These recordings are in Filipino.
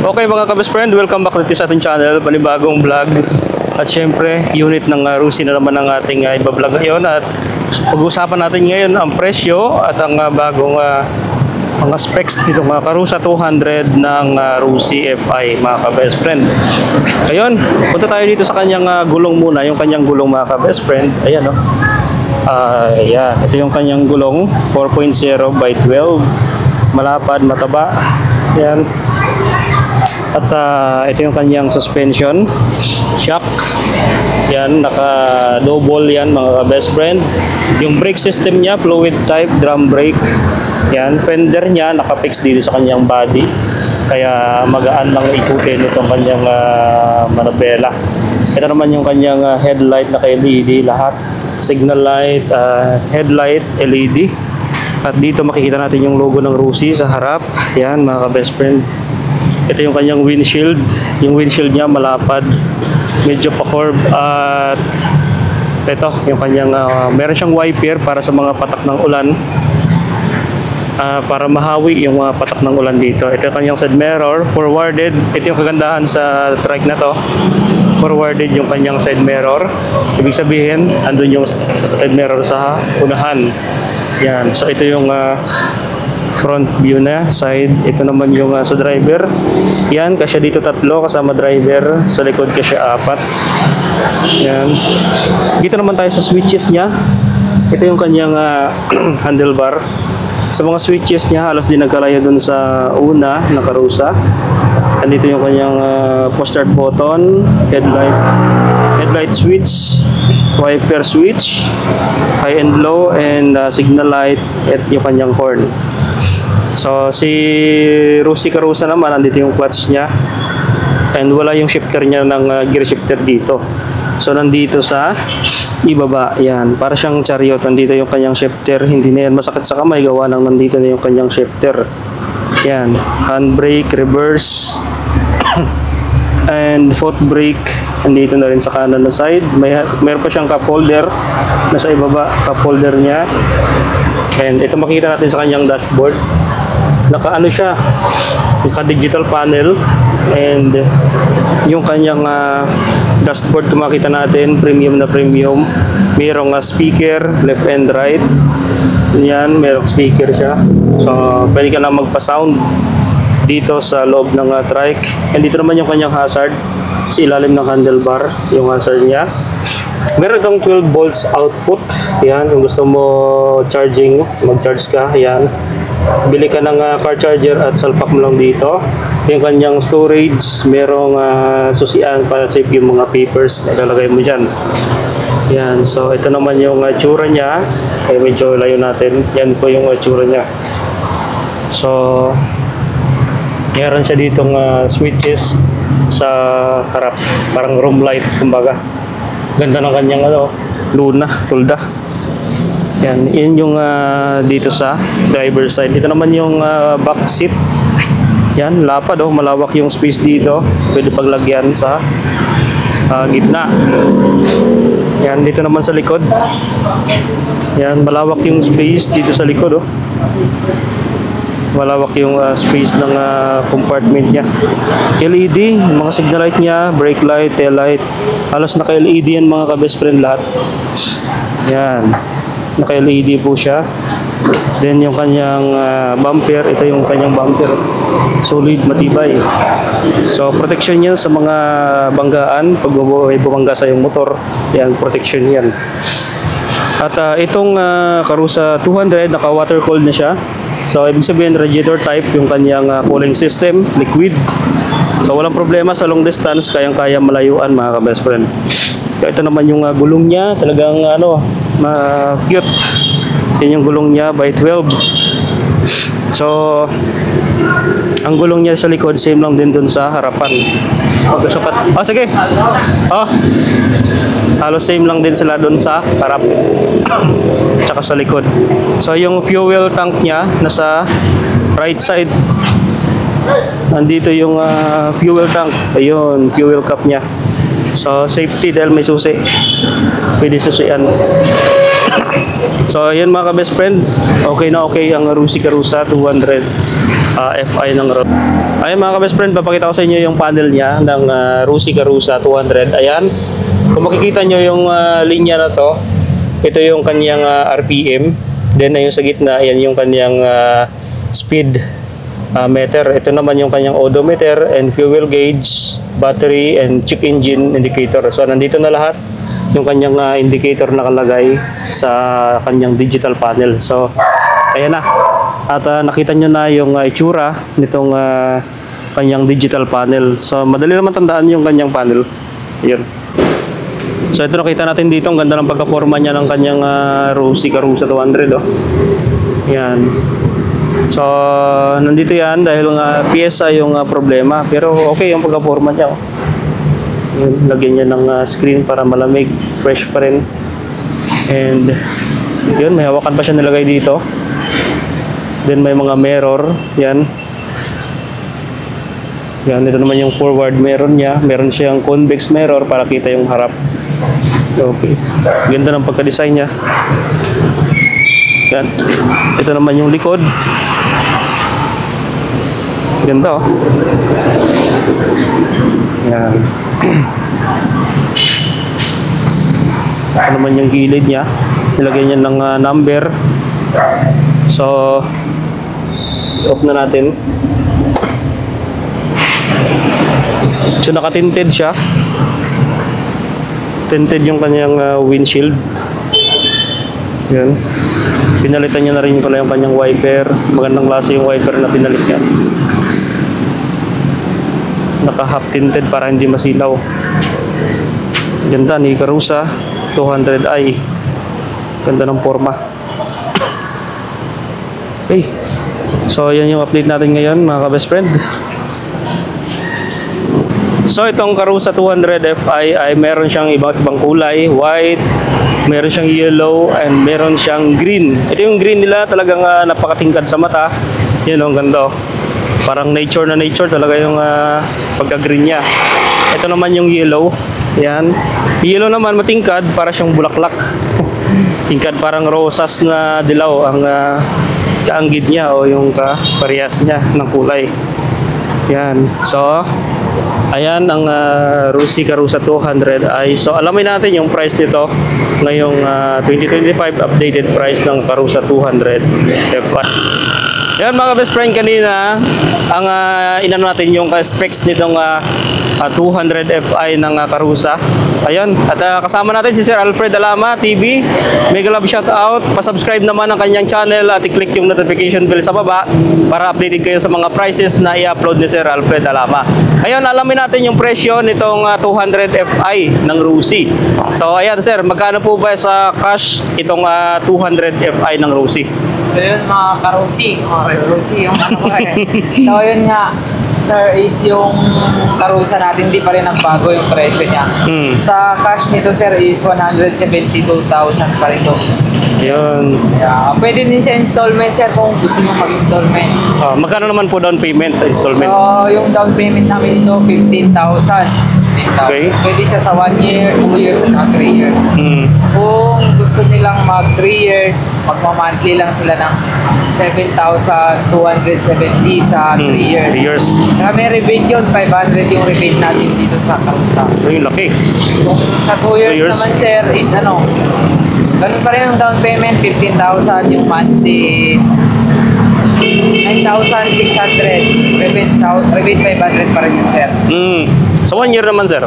Okay mga ka-best friend, welcome back dito sa ating channel, panibagong vlog. At syempre, unit ng Rusi na naman ang ating ibablog ngayon. At pag-usapan natin ngayon ang presyo at ang bagong mga specs nito mga Karusa 200 ng Rusi FI mga ka-best friend. Ngayon, punta tayo dito sa kanyang gulong muna, yung kanyang gulong mga ka-best friend. Ayan o. Ayan, ito yung kanyang gulong 4.0 by 12. Malapad, mataba. Ayan. At ito yung kanyang suspension shock. Yan, naka-double yan mga best friend. Yung brake system niya, fluid type drum brake. Yan, fender niya naka-fix dito sa kanyang body. Kaya magaan lang ikutin itong kanyang manabela. Ito naman yung kanyang headlight naka-LED lahat. Signal light, headlight, LED. At dito makikita natin yung logo ng Rusi sa harap. Yan mga best friend. Ito yung kanyang windshield. Yung windshield niya malapad, medyo pa-curve. At ito yung kanyang meron siyang wiper para sa mga patak ng ulan, para mahawi yung mga patak ng ulan dito. Ito yung kanyang side mirror, forwarded. Ito yung kagandahan sa trike na to, forwarded yung kanyang side mirror. Ibig sabihin andun yung side mirror sa unahan. Yan, so ito yung front view na side. Ito naman yung sa driver. Yan, kasya dito tatlo kasama driver. Sa likod kasya apat. Yan. Dito naman tayo sa switches niya. Ito yung kanyang handlebar. Sa mga switches niya halos din nagkalaya dun sa una na Karusa. Andito yung kanyang push start button, headlight switch, wiper switch, high and low, and signal light at yung kanyang horn. So si Rusi Karusa naman, andito yung clutch niya and wala yung shifter niya ng gear shifter dito. So nandito sa ibaba, yan, para siyang chariot. Nandito yung kanyang shifter, hindi na yan masakit sa kamay gawa ng nandito na yung kanyang shifter. Yan, handbrake, reverse and foot brake nandito na rin sa kanan na side. Mayroon pa siyang cup holder nasa ibaba, cup holder niya. And ito makikita natin sa kanyang dashboard. Naka-ano siya, naka-digital panel, and yung kanyang dashboard kung makita natin, premium na premium. Mayroong speaker, left and right. Yan, mayroong speaker siya. So, pwede ka lang magpa-sound dito sa loob ng trike. And dito naman yung kanyang hazard, sa ilalim ng handlebar, yung hazard niya. Meron itong 12 volts output. Yan, kung gusto mo charging, mag-charge ka, yan. Bili ka ng car charger at salpak mo lang dito. Yung kanyang storage, merong susian para save yung mga papers na ilalagay mo dyan. Yan, so ito naman yung tsura niya. Ay, medyo layo natin. Yan po yung tsura niya. So, meron siya ditong switches sa harap. Parang room light, kumbaga. Ganda ng kanyang luna, tulda. Yan, yun yung dito sa driver side. Ito naman yung back seat. Yan, lapad malawak yung space dito. Pwede paglagyan sa gitna. Yan, dito naman sa likod. Yan, malawak yung space dito sa likod Malawak yung space ng compartment niya. LED, mga signal light niya, brake light, tail light. Halos naka-LED yan mga ka-best friend lahat. Yan. Naka-LED po siya. Then yung kanyang bumper, ito yung kanyang bumper. Solid, matibay. So protection yan sa mga banggaan. Pag may bumangga sa yung motor, yan, protection yan. At itong Karusa 200, naka-water cooled na siya. So ibig sabihin radiator type yung kanyang cooling system, liquid. So walang problema sa long distance, kayang-kaya malayuan mga ka-best friend. So ito naman yung gulong niya, talagang cute. Yan yung gulong niya by 12. So ang gulong niya sa likod same lang din dun sa harapan. Magkasukat. Sige. Halos same lang din sila dun sa harap tsaka sa likod. So yung fuel tank niya nasa right side. Nandito yung fuel tank. Ayun, fuel cap niya. So safety dahil may susi. Pwede susian. So ayan mga ka-best friend, okay na okay ang Rusi Karusa 200 FI ng Rode. Ayan mga ka-best friend, papakita ko sa inyo yung panel niya ng Rusi Karusa 200. Ayan, kung makikita nyo yung linya na to, ito yung kanyang RPM. Then yung sa gitna, ayan yung kanyang speed meter. Ito naman yung kanyang odometer and fuel gauge, battery and check engine indicator. So nandito na lahat yung kanyang indicator nakalagay sa kanyang digital panel. So ayan na. At nakita nyo na yung itsura nitong kanyang digital panel. So madali naman tandaan yung kanyang panel. Ayan. So ito nakita natin dito, ang ganda ng pagkaporma niya ng kanyang Rusi Karusa 200. Oh. Ayan. So nandito yan dahil pyesa yung problema. Pero okay yung pagkaporma niya. Oh. Lagyan niya ng screen para malamig, fresh pa rin. And yun, may hawakan pa siya nilagay dito. Then may mga mirror, yan. Yan, ito naman yung forward mirror niya. Meron siyang convex mirror para kita yung harap. Okay. Ganda ng pagka-design niya. Yan. Ito naman yung likod. Ganda, oh. Yan. Ito naman yung gilid niya. Nilagay niya ng number. So off na natin. So naka-tinted siya. Tinted yung kanyang windshield. Yan. Pinalitan niya na rin pala yung kanyang wiper. Magandang klase yung wiper na pinalit niya. Naka-half tinted para hindi masilaw. Ganda ni Karusa 200i. Ganda ng forma. Okay. So yan yung update natin ngayon mga ka-best friend. So itong Karusa 200 FI ay meron siyang iba't ibang kulay, white, meron siyang yellow, and meron siyang green. Ito yung green nila, talagang napakatingkad sa mata. Yan, ang ganda. Parang nature na nature talaga yung pagka-green niya. Ito naman yung yellow. Yan. Yellow naman matingkad, para siyang bulaklak. Tingkad parang rosas na dilaw ang kaanggid niya o yung parehas niya ng kulay. Yan. So ayan ang Rusi Karusa 200i. So alamin natin yung price nito ngayong 2025 updated price ng Karusa 200 FI. Yan mga best friend, kanina ang inano natin yung specs nitong 200 FI ng Karusa. Ayun, at kasama natin si Sir Alfred Alama TV. Mega love shout out. Pa-subscribe naman ang kanyang channel at i-click yung notification bell sa baba para updated kayo sa mga prices na i-upload ni Sir Alfred Alama. Ayun, alamin natin yung presyo nitong 200 FI ng Rusi. So ayan sir, magkano po ba sa cash itong 200 FI ng Rusi? So yun mga ka-Rusi, yung ano ko eh. So yun nga, sir, is yung Karusa natin, hindi pa rin nagbago yung presyo niya. Sa cash nito sir is 172,000 pa rin ito. Yun. Yeah, pwede din siya installment sir kung gusto nyo mag-installment. Magkano naman po down payment sa installment? So yung down payment namin ito, 15,000. Okay. Pwede siya sa 1 year, 2 years, at 3 years. Kung gusto nilang mag 3 years, magmamonthly lang sila ng 7,270 sa 3 years. 3 years. Saka may rebate yun, 500 yung rebate natin dito sa Karusa. Yung laki. Kung sa 2 years, naman sir is ano, ganun pa rin ang down payment, 15,000, yung monthly is 9,600. Rebate 500 pa rin yun sir. Sa 1 year naman sir?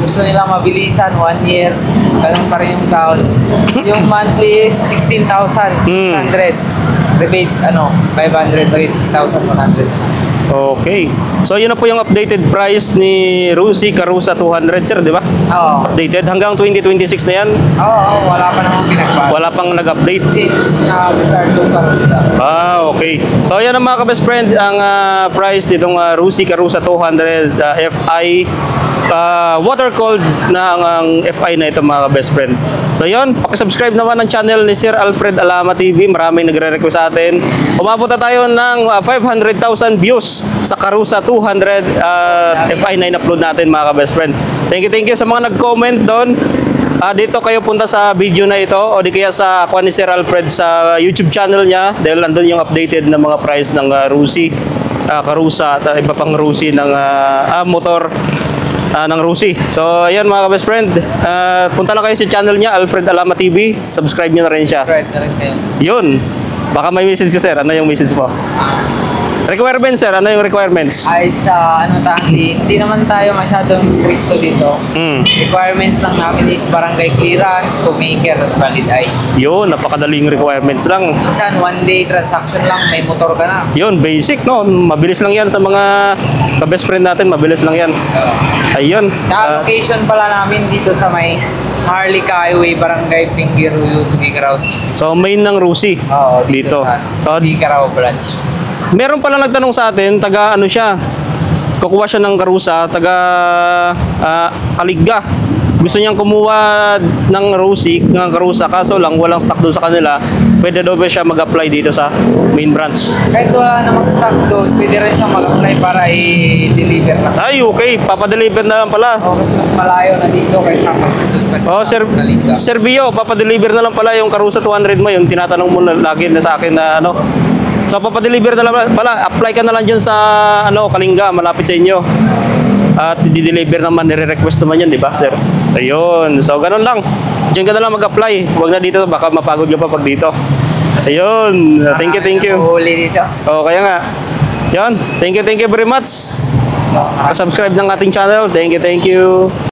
Gusto nila mabilisan, 1 year, ganun pa rin yung down. Yung monthly is 16,600. Rebate, 500, okay, 6,100. Okay. So yun na po yung updated price ni Rusi Karusa 200 sir, di ba? Oo. Updated hanggang 2026 na yan? Oo, wala pa namang pinagbago. Wala pang nag-update? Since nag-start yung Karusa. Okay. So yan ang mga ka-best friend, ang price nitong Rusi Karusa 200 FI. Water cooled na ang FI na ito mga ka-best friend. So yun, pakisubscribe naman ang channel ni Sir Alfred Alama TV. Maraming nagre-request sa atin. Umabot na tayo ng 500,000 views sa Karusa 200 FI na in-upload natin mga ka-best friend. Thank you sa mga nag-comment doon. dito kayo punta sa video na ito o di kaya sa kuha ni Sir Alfred sa YouTube channel niya dahil nandun yung updated na mga price ng Rusi, Karusa at iba pang Rusi ng motor ng Rusi. So ayan mga ka-best friend, punta lang kayo sa channel niya, Alfred Alama TV, subscribe niyo na rin siya. Right na rin kayo. Yun, baka may message ka sir, ano yung message mo? Requirements sir, ano yung requirements? Ay sa hindi naman tayo masyadong stricto dito. Requirements lang namin is barangay clearance, co-maker, at valid ID. Yun, napakadaling requirements lang. Minsan, one day transaction lang, may motor ka na. Yun, basic no, mabilis lang yan sa mga ka-best friend natin, mabilis lang yan. Ayun. Location pala namin dito sa may Harlika Highway, Barangay Pingiruyo, Tugigaraw City. So main ng Rusi Oo, dito. sa Tugigaraw branch. Meron pala nagtanong sa atin, taga ano siya, kukuha siya ng karusa, taga Kaligga. Gusto niyang kumuha ng Rusi, ng karusa, kaso lang walang stock doon sa kanila. Pwede daw ba siya mag-apply dito sa main branch? Kahit wala na mag-stock doon, pwede rin siyang mag-apply para i-deliver na. Ay, okay, papadeliver na lang pala. O, kasi mas malayo na dito kaysa pag-doon pa sa Oh, Kalinga. Sir Bio, papadeliver na lang pala yung Karusa 200 mo, yung tinatanong mo na lagi na sa akin na ano. So papadeliver na lang pala, apply ka na lang dyan sa Kalinga, malapit sa inyo. At di-deliver naman, nire-request naman yan, di ba, sir? Ayun, so ganun lang. Diyan ka na lang mag-apply. Huwag na dito, baka mapagod ka pa pag dito. Ayun, thank you. Huli dito. Oh, kaya nga. Yun, thank you very much. Subscribe ng ating channel. Thank you.